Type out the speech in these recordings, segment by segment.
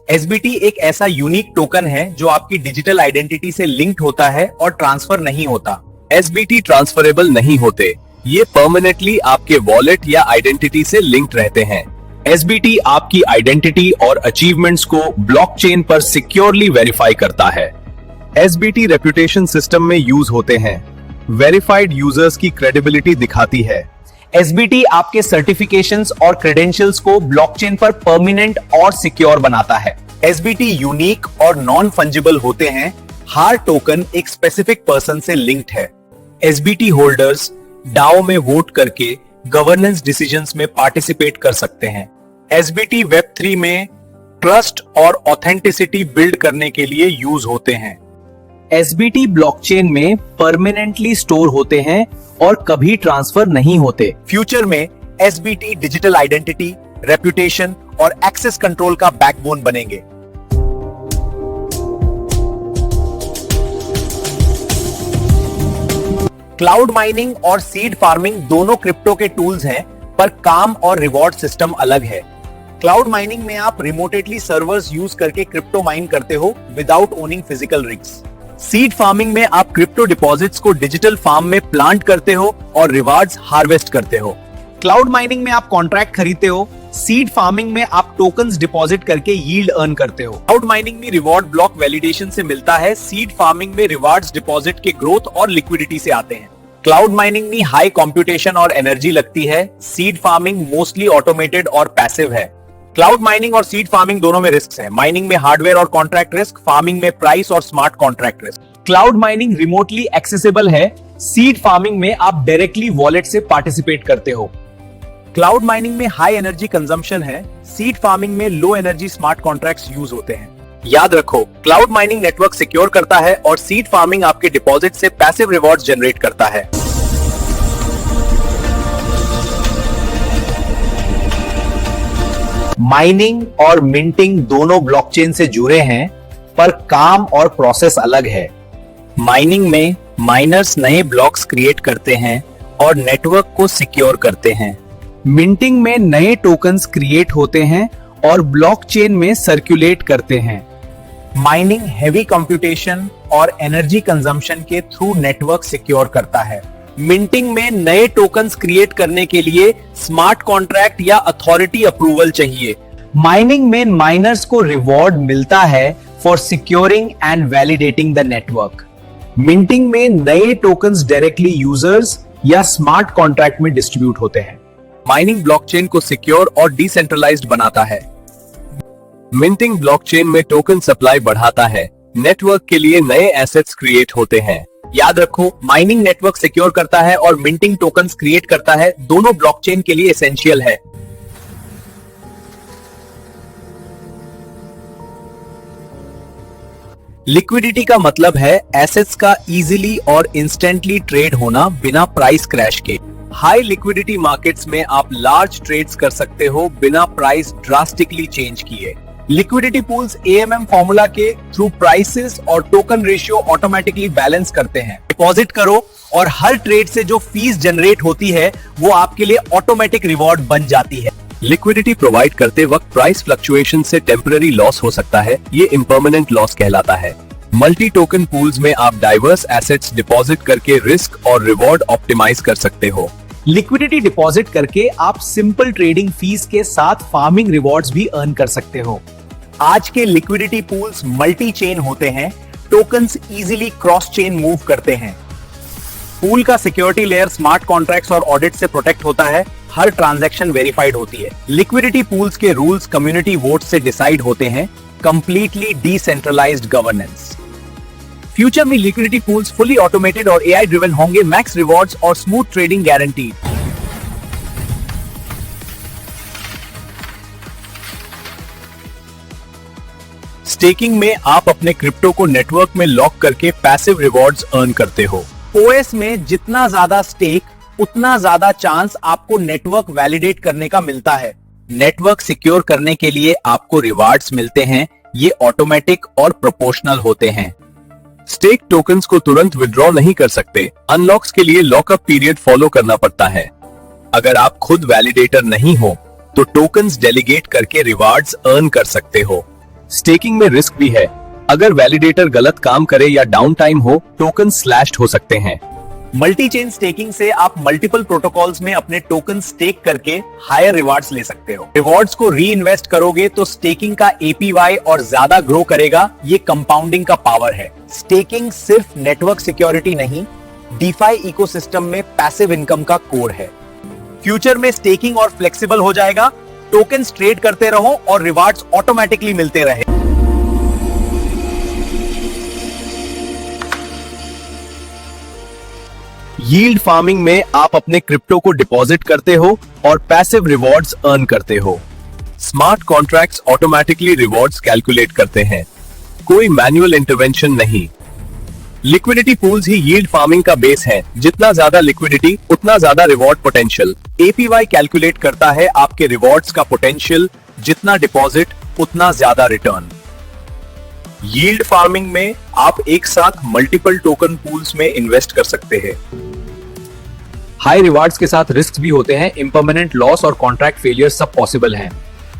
SBT एक ऐसा unique token है जो आपकी डिजिटल आइडेंटिटी से लिंक्ड होता है और ट्रांसफर नहीं होता। एसबीटी ट्रांसफरेबल नहीं होते, ये परमानेंटली आपके वॉलेट या आइडेंटिटी से लिंक्ड रहते हैं। एसबीटी आपकी आइडेंटिटी और अचीवमेंट्स को ब्लॉकचेन पर सिक्योरली वेरीफाई करता है। एसबीटी रेपुटेशन सिस्टम में यूज होते हैं, वेरीफाइड यूजर्स की क्रेडिबिलिटी दिखाती है। एसबीटी आपके सर्टिफिकेशंस और क्रेडेंशियल्स को ब्लॉकचेन पर परमानेंट और सिक्योर बनाता है। एसबीटी यूनिक और नॉन फंजिबल होते हैं। हर टोकन एक स्पेसिफिक पर्सन से लिंक्ड है। एसबीटी होल्डर्स डाओ में वोट करके गवर्नेंस डिसीजंस में पार्टिसिपेट कर सकते हैं। एसबीटी वेब3 में ट्रस्ट और ऑथेंटिसिटी बिल्ड करने के लिए यूज होते हैं। एसबीटी ब्लॉकचेन में परमानेंटली स्टोर होते हैं और कभी ट्रांसफर नहीं होते। फ्यूचर में एसबीटी डिजिटल आइडेंटिटी, रेपुटेशन और एक्सेस कंट्रोल का बैकबोन बनेंगे। क्लाउड माइनिंग और सीड फार्मिंग दोनों क्रिप्टो के टूल्स हैं, पर काम और रिवॉर्ड सिस्टम अलग है। क्लाउड माइनिंग में आप रिमोटेडली सर्वर्स यूज करके क्रिप्टो माइन करते हो without owning physical rigs. Seed farming में आप क्रिप्टो डिपॉजिट्स को डिजिटल फार्म में प्लांट करते हो और रिवार्ड्स हार्वेस्ट करते हो। क्लाउड माइनिंग में आप कॉन्ट्रैक्ट खरीदते हो, सीड फार्मिंग में आप टोकन्स डिपॉजिट करके यील्ड अर्न करते हो। क्लाउड माइनिंग में रिवॉर्ड ब्लॉक वैलिडेशन से मिलता है, सीड फार्मिंग में रिवार्ड्स डिपॉजिट के ग्रोथ और लिक्विडिटी से आते हैं। क्लाउड माइनिंग में हाई कंप्यूटेशन और एनर्जी लगती है, सीड फार्मिंग मोस्टली ऑटोमेटेड और पैसिव है। क्लाउड माइनिंग और सीड फार्मिंग दोनों में रिस्क है। माइनिंग में हार्डवेयर और कॉन्ट्रैक्ट रिस्क, फार्मिंग में प्राइस और smart contract risk. Cloud mining remotely accessible है, सीड फार्मिंग में आप डायरेक्टली वॉलेट से पार्टिसिपेट करते हो। क्लाउड माइनिंग में हाई एनर्जी कंजम्पशन है, सीड फार्मिंग में low energy smart contracts use होते हैं। याद रखो, क्लाउड माइनिंग नेटवर्क सिक्योर करता है और सीड फार्मिंग आपके डिपॉजिट से पैसिव रिवॉर्ड्स जनरेट करता है। माइनिंग और मिंटिंग दोनों ब्लॉकचेन से जुड़े हैं, पर काम और प्रोसेस अलग है। माइनिंग में माइनर्स नए ब्लॉक्स क्रिएट करते हैं और नेटवर्क को सिक्योर करते हैं। मिंटिंग में नए टोकन्स क्रिएट होते हैं और ब्लॉकचेन में सर्कुलेट करते हैं। माइनिंग हैवी कंप्यूटेशन और एनर्जी कंजम्पशन के थ्रू नेटवर्क सिक्योर करता है। मिंटिंग में नए टोकन्स क्रिएट करने के लिए स्मार्ट कॉन्ट्रैक्ट या अथॉरिटी अप्रूवल चाहिए। माइनिंग में माइनर्स को रिवॉर्ड मिलता है for securing and validating the network. Minting में नए टोकन्स डायरेक्टली यूजर्स या स्मार्ट कॉन्ट्रैक्ट में डिस्ट्रीब्यूट होते हैं। माइनिंग ब्लॉकचेन को सिक्योर और डिसेंट्रलाइज्ड बनाता है। मिंटिंग ब्लॉकचेन में टोकन सप्लाई बढ़ाता है, नेटवर्क के लिए नए एसेट्स क्रिएट होते हैं। याद रखो, माइनिंग नेटवर्क सिक्योर करता है और मिंटिंग टोकन्स क्रिएट करता है, दोनों ब्लॉकचेन के लिए एसेंशियल है। लिक्विडिटी का मतलब है एसेट्स का इजीली और इंस्टेंटली ट्रेड होना बिना प्राइस क्रैश के। हाई लिक्विडिटी मार्केट्स में आप लार्ज ट्रेड्स कर सकते हो बिना प्राइस ड्रास्टिकली चेंज किए। लिक्विडिटी पूल्स एएमएम फॉर्मूला के थ्रू प्राइसेस और टोकन रेशियो ऑटोमेटिकली बैलेंस करते हैं। डिपॉजिट करो और हर ट्रेड से जो फीस जनरेट होती है वो आपके लिए ऑटोमेटिक रिवॉर्ड बन जाती है। लिक्विडिटी प्रोवाइड करते वक्त प्राइस फ्लक्चुएशन से टेम्पररी लॉस हो सकता है, ये इम्पर्मानेंट लॉस कहलाता है। मल्टी टोकन पूल्स में आप डाइवर्स एसेट्स डिपॉजिट करके रिस्क और रिवॉर्ड ऑप्टिमाइज कर सकते हो। लिक्विडिटी डिपॉजिट करके आप सिंपल ट्रेडिंग फीस के साथ फार्मिंग रिवॉर्ड्स भी अर्न कर सकते हो। आज के लिक्विडिटी पूल्स मल्टी चेन होते हैं, tokens easily cross chain move करते हैं। पूल का सिक्योरिटी लेयर स्मार्ट कॉन्ट्रैक्ट्स और ऑडिट से प्रोटेक्ट होता है, हर ट्रांजैक्शन वेरीफाइड होती है। लिक्विडिटी पूल्स के रूल्स कम्युनिटी वोट से डिसाइड होते हैं, कंप्लीटली डिसेंट्रलाइज्ड गवर्नेंस। फ्यूचर में लिक्विडिटी पूल्स फुली ऑटोमेटेड और एआई ड्रिवन होंगे, मैक्स रिवॉर्ड्स और स्मूथ ट्रेडिंग गारंटीड। स्टेकिंग में आप अपने क्रिप्टो को नेटवर्क में लॉक करके पैसिव रिवॉर्ड्स अर्न करते हो। ओएस में जितना ज्यादा स्टेक उतना ज्यादा चांस आपको नेटवर्क वैलिडेट करने का मिलता है। नेटवर्क सिक्योर करने के लिए आपको रिवार्ड्स मिलते हैं, ये ऑटोमेटिक और प्रोपोर्शनल होते हैं। स्टेक टोकन्स को तुरंत विड्रॉ नहीं कर सकते, अनलॉक्स के लिए लॉकअप पीरियड फॉलो करना पड़ता है। अगर आप खुद वैलिडेटर नहीं हो तो टोकन्स डेलीगेट करके रिवार्ड्स अर्न कर सकते हो। स्टेकिंग में रिस्क भी है। अगर वैलिडेटर गलत काम करे या डाउन टाइम हो, टोकन स्लैश्ड हो सकते हैं। मल्टी चेन स्टेकिंग से आप मल्टीपल प्रोटोकॉल्स में अपने टोकन स्टेक करके हायर रिवार्ड्स ले सकते हो। रिवॉर्ड्स को री इन्वेस्ट करोगे तो स्टेकिंग का एपीवाई और ज्यादा ग्रो करेगा। ये कंपाउंडिंग का पावर है। स्टेकिंग सिर्फ नेटवर्क सिक्योरिटी नहीं, डीफाई इकोसिस्टम में पैसिव इनकम का कोर है। फ्यूचर में स्टेकिंग और फ्लेक्सिबल हो जाएगा। टोकन ट्रेड करते रहो और रिवार्ड्स ऑटोमेटिकली मिलते रहे। यील्ड फार्मिंग में आप अपने क्रिप्टो को डिपॉजिट करते हो और पैसिव रिवॉर्ड्स अर्न करते हो। Smart contracts automatically rewards calculate करते हैं, कोई मैन्युअल इंटरवेंशन नहीं। लिक्विडिटी पूल्स ही यील्ड फार्मिंग का बेस है। जितना ज्यादा लिक्विडिटी उतना ज्यादा रिवॉर्ड पोटेंशियल। एपीवाई कैलकुलेट करता है आपके रिवॉर्ड्स का पोटेंशियल, जितना डिपॉजिट उतना ज्यादा रिटर्न। यील्ड फार्मिंग में आप एक साथ मल्टीपल टोकन पूल्स में इन्वेस्ट कर सकते हैं। हाई रिवार्ड्स के साथ रिस्क भी होते हैं। इम्परमानेंट लॉस और कॉन्ट्रैक्ट फेलियर सब पॉसिबल है।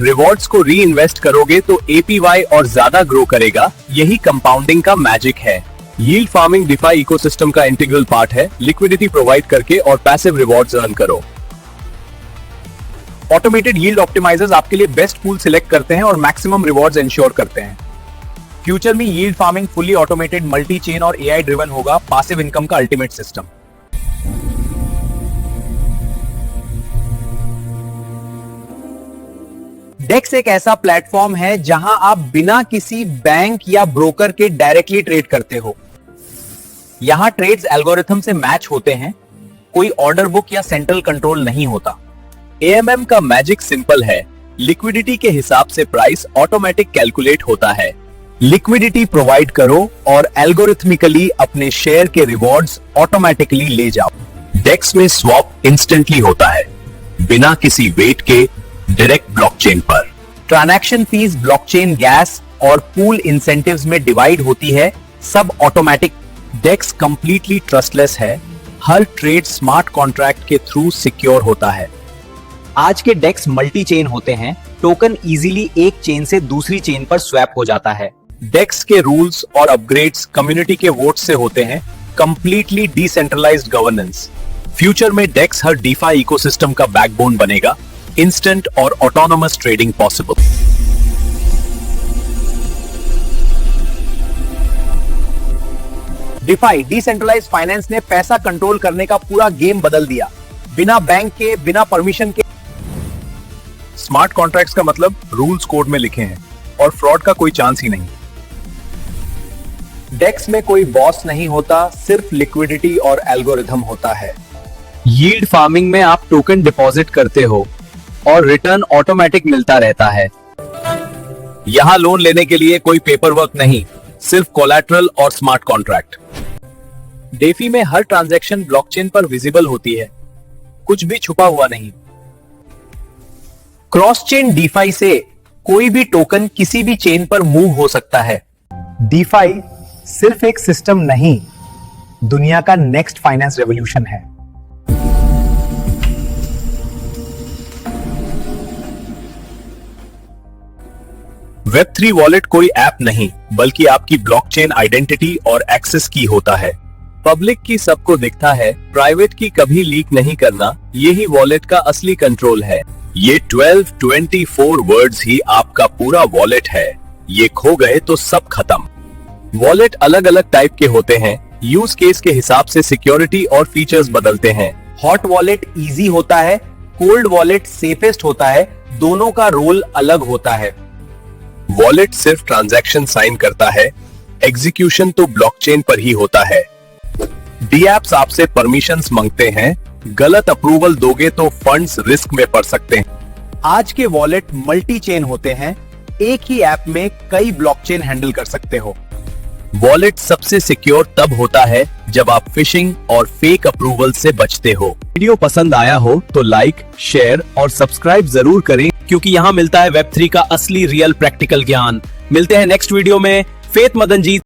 रिवॉर्ड्स को री इन्वेस्ट करोगे तो एपीवाई और ज्यादा ग्रो करेगा। यही कंपाउंडिंग का मैजिक है। यील्ड फार्मिंग डिफाई इकोसिस्टम का इंटीग्रल पार्ट है। लिक्विडिटी प्रोवाइड करके और पैसिव रिवॉर्ड्स अर्न करो। ऑटोमेटेड यील्ड ऑप्टिमाइजर्स आपके लिए बेस्ट पूल सिलेक्ट करते हैं और मैक्सिमम रिवॉर्ड्स इंश्योर करते हैं। फ्यूचर में yield farming fully automated, multi chain और एआई ड्रिवन होगा। पासिव इनकम का अल्टीमेट सिस्टम। डेक्स एक ऐसा प्लेटफॉर्म है जहां आप बिना किसी बैंक या ब्रोकर के डायरेक्टली ट्रेड करते हो। यहां ट्रेड्स एल्गोरिथम से मैच होते हैं। कोई ऑर्डर बुक या सेंट्रल कंट्रोल नहीं होता। एएमएम का मैजिक सिंपल है। लिक्विडिटी के हिसाब से प्राइस ऑटोमेटिक कैलकुलेट होता है। लिक्विडिटी प्रोवाइड करो और एल्गोरिथमिकली अपने शेयर के रिवॉर्ड्स ऑटोमेटिकली ले जाओ। डेक्स में स्वैप इंस्टेंटली होता है, बिना किसी वेट के, डायरेक्ट ब्लॉकचेन पर। ट्रांजैक्शन फीस ब्लॉकचेन गैस और पूल इंसेंटिव्स में डिवाइड होती है। सब ऑटोमेटिक। डेक्स कंप्लीटली ट्रस्टलेस है। हर ट्रेड स्मार्ट कॉन्ट्रैक्ट के थ्रू सिक्योर होता है। आज के डेक्स मल्टी चेन होते हैं। टोकन इजीली एक चेन से दूसरी चेन पर स्वैप हो जाता है। डेक्स के रूल्स और अपग्रेड्स कम्युनिटी के वोट से होते हैं। Completely decentralised governance. फ्यूचर में डेक्स हर डीफाई इकोसिस्टम का बैकबोन बनेगा। इंस्टेंट और autonomous trading possible. DeFi decentralised finance ने पैसा कंट्रोल करने का पूरा गेम बदल दिया। बिना बैंक के, बिना परमिशन के। स्मार्ट कॉन्ट्रैक्ट्स का मतलब रूल्स कोड में लिखे हैं और फ्रॉड का कोई चांस ही नहीं। डेक्स में कोई बॉस नहीं होता, सिर्फ लिक्विडिटी और एल्गोरिथम होता है। यील्ड फार्मिंग में आप टोकन डिपॉजिट करते हो और रिटर्न ऑटोमेटिक मिलता रहता है। यहां लोन लेने के लिए कोई पेपर वर्क नहीं, सिर्फ कोलैटरल और स्मार्ट कॉन्ट्रैक्ट। डेफी में हर ट्रांजैक्शन ब्लॉकचेन पर विजिबल होती है, कुछ भी छुपा हुआ नहीं। क्रॉस चेन डीफाई से कोई भी टोकन किसी भी चेन पर मूव हो सकता है। डीफाई सिर्फ एक सिस्टम नहीं, दुनिया का नेक्स्ट फाइनेंस रेवोल्यूशन है। Web3 वॉलेट कोई ऐप नहीं, बल्कि आपकी ब्लॉकचेन आइडेंटिटी और एक्सेस की होता है। पब्लिक की सबको दिखता है, प्राइवेट की कभी लीक नहीं करना, यही वॉलेट का असली कंट्रोल है। ये 1224 वर्ड्स ही आपका पूरा वॉलेट है। ये खो गए तो सब खत्म। वॉलेट अलग अलग टाइप के होते हैं। यूज केस के हिसाब से सिक्योरिटी और फीचर्स बदलते हैं। हॉट वॉलेट इजी होता है, कोल्ड वॉलेट सेफेस्ट होता है। दोनों का रोल अलग होता है। वॉलेट सिर्फ ट्रांजैक्शन साइन करता है, एग्जीक्यूशन तो ब्लॉकचेन पर ही होता है। डीएप्स आपसे परमिशंस मांगते हैं, गलत अप्रूवल दोगे तो फंड्स रिस्क में पड़ सकते हैं। आज के वॉलेट मल्टी चेन होते हैं, एक ही ऐप में कई ब्लॉकचेन हैंडल कर सकते हो। वॉलेट सबसे सिक्योर तब होता है जब आप फिशिंग और फेक अप्रूवल से बचते हो। वीडियो पसंद आया हो तो लाइक, शेयर और सब्सक्राइब जरूर करें, क्योंकि यहाँ मिलता है Web3 का असली रियल प्रैक्टिकल ज्ञान। मिलते हैं नेक्स्ट वीडियो में। फेत मदन जी।